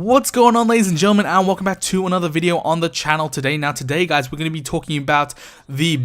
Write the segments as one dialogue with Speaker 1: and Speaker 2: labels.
Speaker 1: What's going on, ladies and gentlemen, and welcome back to another video on the channel today. Now today, guys, we're going to be talking about the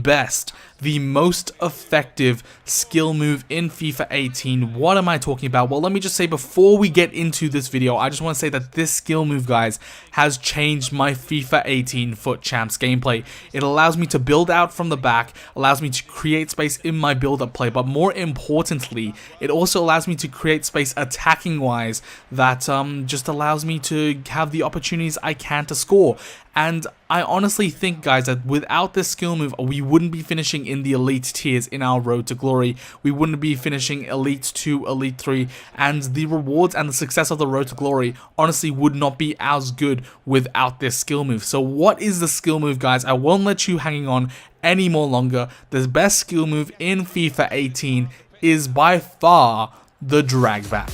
Speaker 1: most effective skill move in FIFA 18. What am I talking about? Well, let me just say before we get into this video, I just want to say that this skill move, guys, has changed my FIFA 18 FUT Champs gameplay. It allows me to build out from the back, allows me to create space in my build-up play, but more importantly, it also allows me to create space attacking-wise that just allows me to have the opportunities I can to score. And I honestly think, guys, that without this skill move, we wouldn't be finishing in the elite tiers in our road to glory. We wouldn't be finishing elite 2, elite 3, and the rewards and the success of the road to glory honestly would not be as good without this skill move. So what is the skill move, guys? I won't let you hanging on any more longer. The best skill move in FIFA 18 is by far the drag back.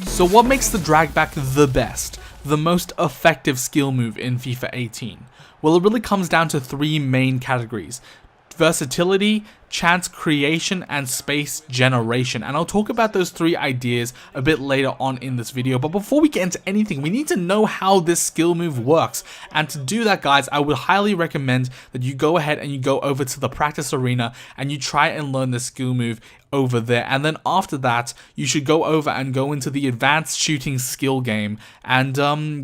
Speaker 1: So what makes the drag back the best, the most effective skill move in FIFA 18? Well, it really comes down to three main categories: versatility, chance creation, and space generation. And I'll talk about those three ideas a bit later on in this video. But before we get into anything, we need to know how this skill move works. And to do that, guys, I would highly recommend that you go ahead and you go over to the practice arena and you try and learn the skill move over there. And then after that, you should go over and go into the advanced shooting skill game and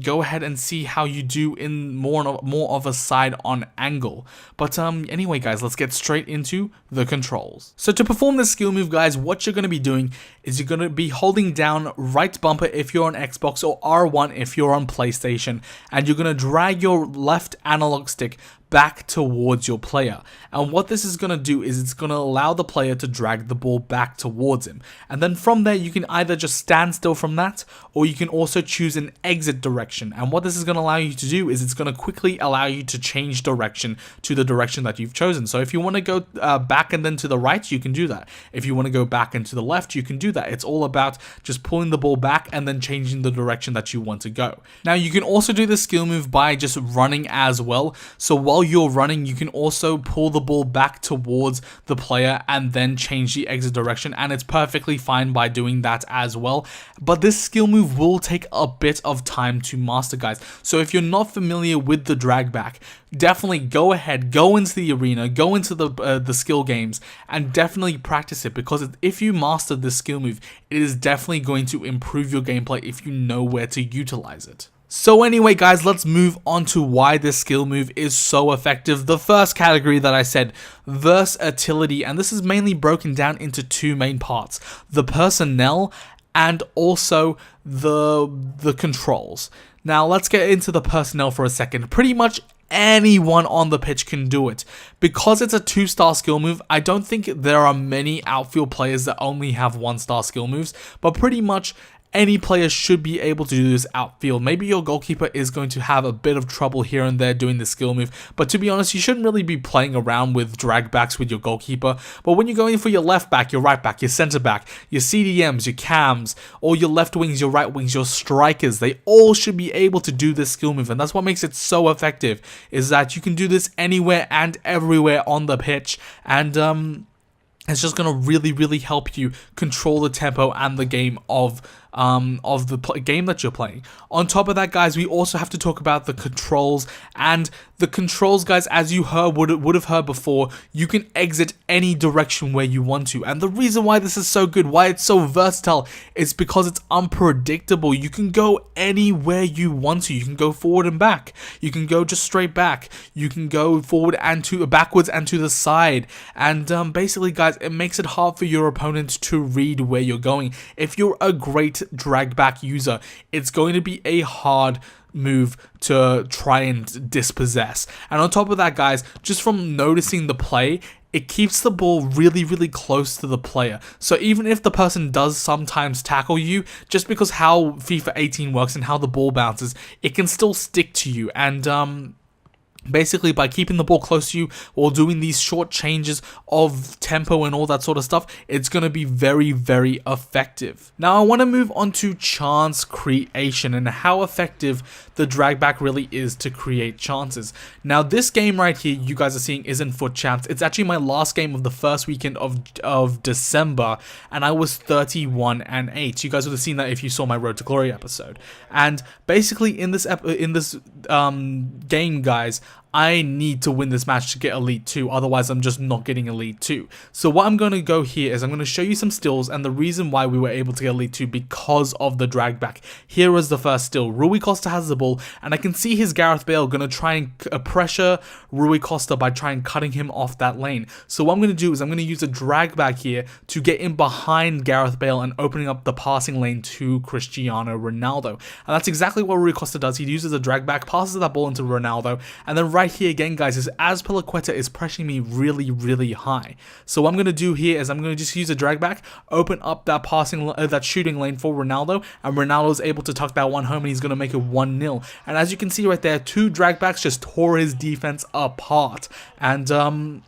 Speaker 1: go ahead and see how you do in more of a side on angle. But anyway, guys, let's get straight into the controls. So to perform this skill move, guys, what you're going to be doing is you're going to be holding down right bumper if you're on Xbox or R1 if you're on PlayStation, and you're going to drag your left analog stick back towards your player. And what this is going to do is it's going to allow the player to drag the ball back towards him. And then from there, you can either just stand still from that, or you can also choose an exit direction. And what this is going to allow you to do is it's going to quickly allow you to change direction to the direction that you've chosen. So if you want to go back and then to the right, you can do that. If you want to go back and to the left, you can do that. It's all about just pulling the ball back and then changing the direction that you want to go. Now, you can also do this skill move by just running as well. So while you're running, you can also pull the ball back towards the player and then change the exit direction, and it's perfectly fine by doing that as well. But this skill move will take a bit of time to master, guys. So if you're not familiar with the drag back, definitely go ahead, go into the arena, go into the skill games, and definitely practice it, because if you master this skill move, it is definitely going to improve your gameplay if you know where to utilize it. So anyway, guys, let's move on to why this skill move is so effective. The first category that I said, versatility, and this is mainly broken down into two main parts: the personnel and also the controls. Now let's get into the personnel for a second. Pretty much anyone on the pitch can do it. Because it's a 2-star skill move, I don't think there are many outfield players that only have 1-star skill moves, but pretty much any player should be able to do this outfield. Maybe your goalkeeper is going to have a bit of trouble here and there doing the skill move, but to be honest, you shouldn't really be playing around with drag backs with your goalkeeper. But when you're going for your left back, your right back, your center back, your CDMs, your cams, or your left wings, your right wings, your strikers, they all should be able to do this skill move. And that's what makes it so effective, is that you can do this anywhere and everywhere on the pitch. And it's just going to really help you control the tempo and the game of the game that you're playing. On top of that, guys, we also have to talk about the controls. And the controls, guys, as you would have heard before, you can exit any direction where you want to. And the reason why this is so good, why it's so versatile, is because it's unpredictable. You can go anywhere you want to. You can go forward and back. You can go just straight back. You can go forward and backwards and to the side. And basically, guys, it makes it hard for your opponent to read where you're going. If you're a great drag back user, it's going to be a hard move to try and dispossess. And on top of that, guys, just from noticing the play, it keeps the ball really, really close to the player. So even if the person does sometimes tackle you, just because how FIFA 18 works and how the ball bounces, it can still stick to you. And basically, by keeping the ball close to you or doing these short changes of tempo and all that sort of stuff, it's going to be very, very effective. Now, I want to move on to chance creation and how effective the drag back really is to create chances. Now, this game right here you guys are seeing isn't FUT Champs. It's actually my last game of the first weekend of December, and I was 31-8. You guys would have seen that if you saw my Road to Glory episode. And basically, in this game, guys, I need to win this match to get Elite 2, otherwise I'm just not getting Elite 2. So what I'm going to go here is I'm going to show you some stills and the reason why we were able to get Elite 2 because of the drag back. Here is the first still. Rui Costa has the ball, and I can see his Gareth Bale going to try and pressure Rui Costa by trying cutting him off that lane. So what I'm going to do is I'm going to use a drag back here to get in behind Gareth Bale and opening up the passing lane to Cristiano Ronaldo. And that's exactly what Rui Costa does. He uses a drag back, passes that ball into Ronaldo, and then right here again, guys, is Azpilicueta is pressuring me really, really high. So what I'm going to do here is I'm going to just use a drag back, open up that that shooting lane for Ronaldo, and Ronaldo's able to tuck that one home, and he's going to make it 1-0. And as you can see right there, 2 drag backs just tore his defense apart. And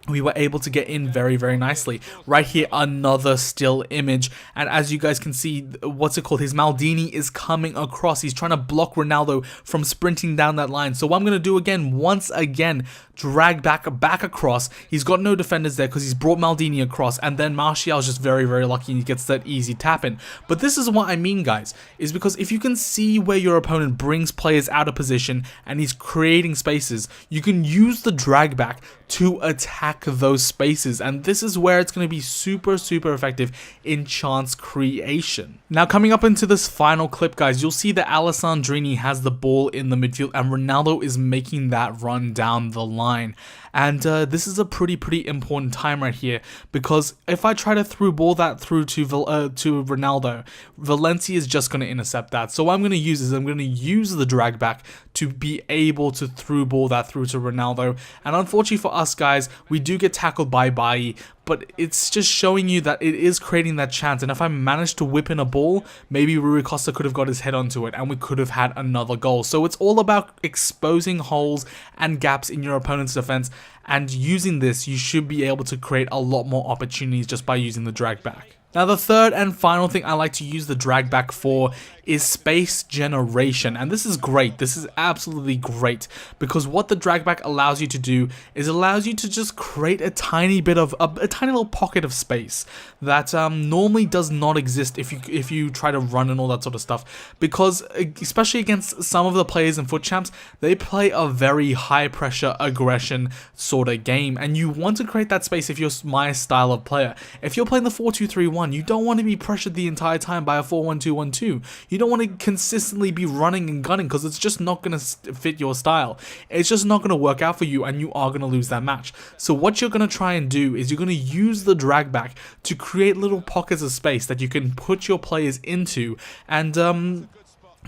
Speaker 1: we were able to get in very, very nicely. Right here, another still image. And as you guys can see, what's it called? His Maldini is coming across. He's trying to block Ronaldo from sprinting down that line. So what I'm going to do again, once again, drag back across. He's got no defenders there because he's brought Maldini across. And then Martial's just very, very lucky and he gets that easy tap in. But this is what I mean, guys, is because if you can see where your opponent brings players out of position and he's creating spaces, you can use the drag back to attack those spaces, and this is where it's going to be super, super effective in chance creation. Now, coming up into this final clip, guys, you'll see that Alessandrini has the ball in the midfield and Ronaldo is making that run down the line. And this is a pretty important time right here, because if I try to through ball that through to Ronaldo, Valencia is just going to intercept that. So what I'm going to use is I'm going to use the drag back to be able to through ball that through to Ronaldo. And unfortunately for us, guys, we do get tackled by Bailly, but it's just showing you that it is creating that chance. And if I managed to whip in a ball, maybe Rui Costa could have got his head onto it and we could have had another goal. So it's all about exposing holes and gaps in your opponent's defense, and using this, you should be able to create a lot more opportunities just by using the drag back. Now, the third and final thing I like to use the drag back for is space generation, and this is great. This is absolutely great, because what the drag back allows you to do is allows you to just create a tiny bit of a tiny little pocket of space that normally does not exist if you try to run and all that sort of stuff, because especially against some of the players in FUT Champs, they play a very high pressure aggression sort of game, and you want to create that space if you're my style of player. If you're playing the 4-2-3-1, you don't want to be pressured the entire time by a 4-1-2-1-2. You don't want to consistently be running and gunning, because it's just not going to fit your style. It's just not going to work out for you, and you are going to lose that match. So what you're going to try and do is you're going to use the drag back to create little pockets of space that you can put your players into, and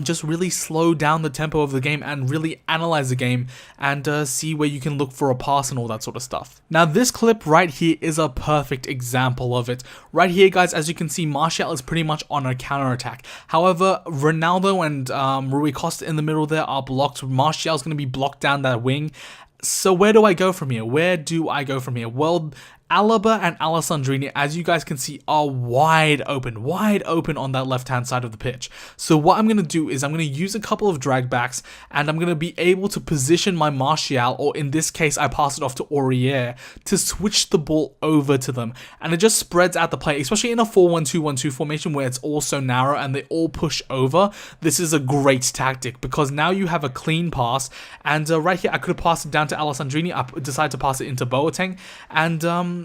Speaker 1: just really slow down the tempo of the game and really analyze the game and see where you can look for a pass and all that sort of stuff. Now, this clip right here is a perfect example of it. Right here, guys, as you can see, Martial is pretty much on a counter-attack. However, Ronaldo and Rui Costa in the middle there are blocked. Martial's going to be blocked down that wing. So where do I go from here? Where do I go from here? Well, Alaba and Alessandrini, as you guys can see, are wide open on that left-hand side of the pitch. So what I'm going to do is I'm going to use a couple of drag backs, and I'm going to be able to position my Martial, or in this case, I pass it off to Aurier, to switch the ball over to them. And it just spreads out the play, especially in a 4-1-2-1-2 formation where it's all so narrow and they all push over. This is a great tactic, because now you have a clean pass, and right here, I could have passed it down to Alessandrini. I decided to pass it into Boateng, and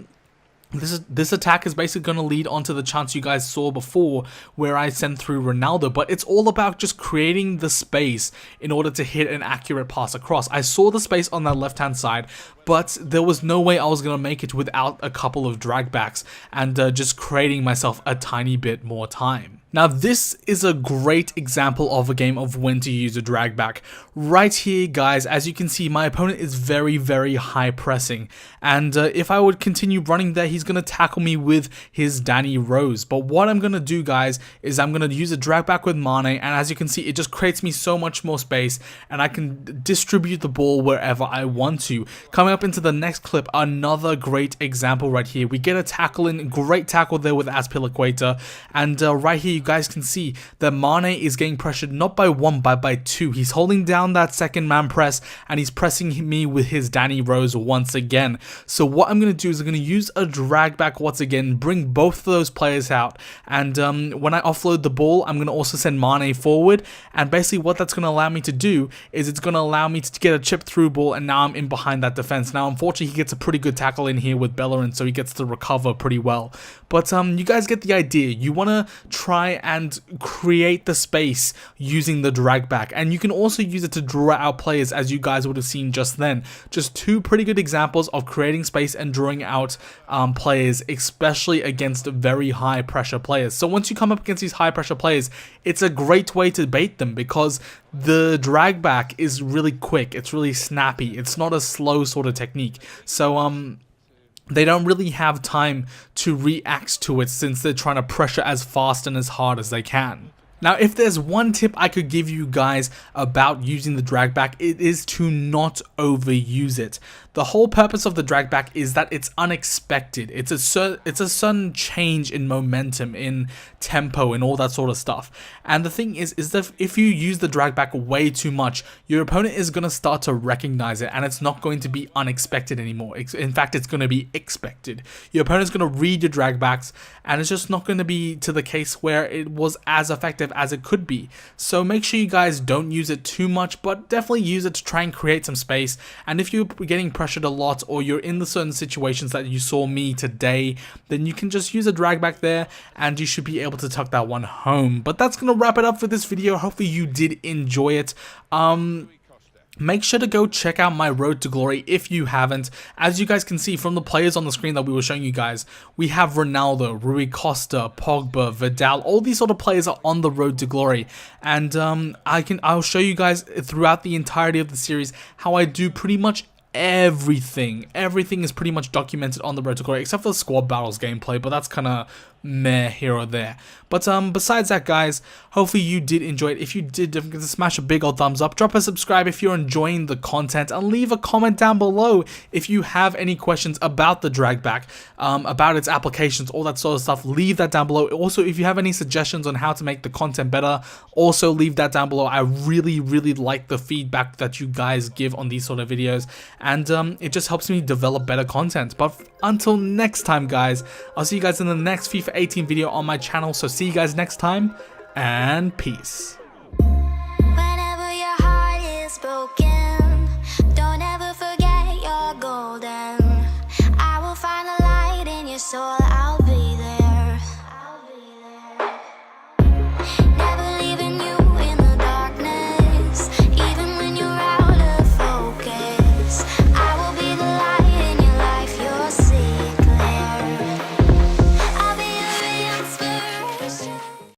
Speaker 1: this attack is basically going to lead onto the chance you guys saw before where I sent through Ronaldo, but it's all about just creating the space in order to hit an accurate pass across. I saw the space on that left-hand side, but there was no way I was going to make it without a couple of drag backs and just creating myself a tiny bit more time. Now this is a great example of a game of when to use a drag back. Right here guys, as you can see, my opponent is very high pressing, and if I would continue running there, he's going to tackle me with his Danny Rose. But what I'm going to do guys is I'm going to use a drag back with Mane, and as you can see, it just creates me so much more space and I can distribute the ball wherever I want to. Coming up into the next clip, another great example right here. We get a tackle in, great tackle there with Azpilicueta, and right here you guys can see that Mane is getting pressured not by one but by two. He's holding down that second man press and he's pressing me with his Danny Rose once again. So what I'm going to do is I'm going to use a drag back once again, bring both of those players out, and when I offload the ball, I'm going to also send Mane forward, and basically what that's going to allow me to do is it's going to allow me to get a chip through ball, and now I'm in behind that defense. Now unfortunately he gets a pretty good tackle in here with Bellerin, so he gets to recover pretty well. But you guys get the idea. You want to try and create the space using the drag back, and you can also use it to draw out players, as you guys would have seen just then. Just two pretty good examples of creating space and drawing out players, especially against very high pressure players. So once you come up against these high pressure players, it's a great way to bait them because the drag back is really quick, it's really snappy, it's not a slow sort of technique. So they don't really have time to react to it since they're trying to pressure as fast and as hard as they can. Now, if there's one tip I could give you guys about using the drag back, it is to not overuse it. The whole purpose of the drag back is that it's unexpected. It's a sudden change in momentum, in tempo, and all that sort of stuff. And the thing is that if you use the drag back way too much, your opponent is going to start to recognize it, and it's not going to be unexpected anymore. In fact, it's going to be expected. Your opponent's going to read your drag backs, and it's just not going to be to the case where it was as effective as it could be. So make sure you guys don't use it too much, but definitely use it to try and create some space. And if you're getting pressured a lot, or you're in the certain situations that you saw me today, then you can just use a drag back there and you should be able to tuck that one home. But that's gonna wrap it up for this video. Hopefully you did enjoy it. Make sure to go check out my Road to Glory if you haven't. As you guys can see from the players on the screen that we were showing you guys, we have Ronaldo, Rui Costa, Pogba, Vidal. All these sort of players are on the Road to Glory, and I'll show you guys throughout the entirety of the series how I do pretty much everything. Everything is pretty much documented on the Road to Glory, except for the squad battles gameplay, but that's kind of meh here or there. But besides that guys, hopefully you did enjoy it. If you did, don't forget to smash a big old thumbs up, drop a subscribe if you're enjoying the content, and leave a comment down below if you have any questions about the drag back, about its applications, all that sort of stuff. Leave that down below. Also, if you have any suggestions on how to make the content better, also leave that down below. I really like the feedback that you guys give on these sort of videos, and it just helps me develop better content. But until next time guys, I'll see you guys in the next FIFA 18 video on my channel. So see you guys next time, and peace.
Speaker 2: Whenever your heart is broken.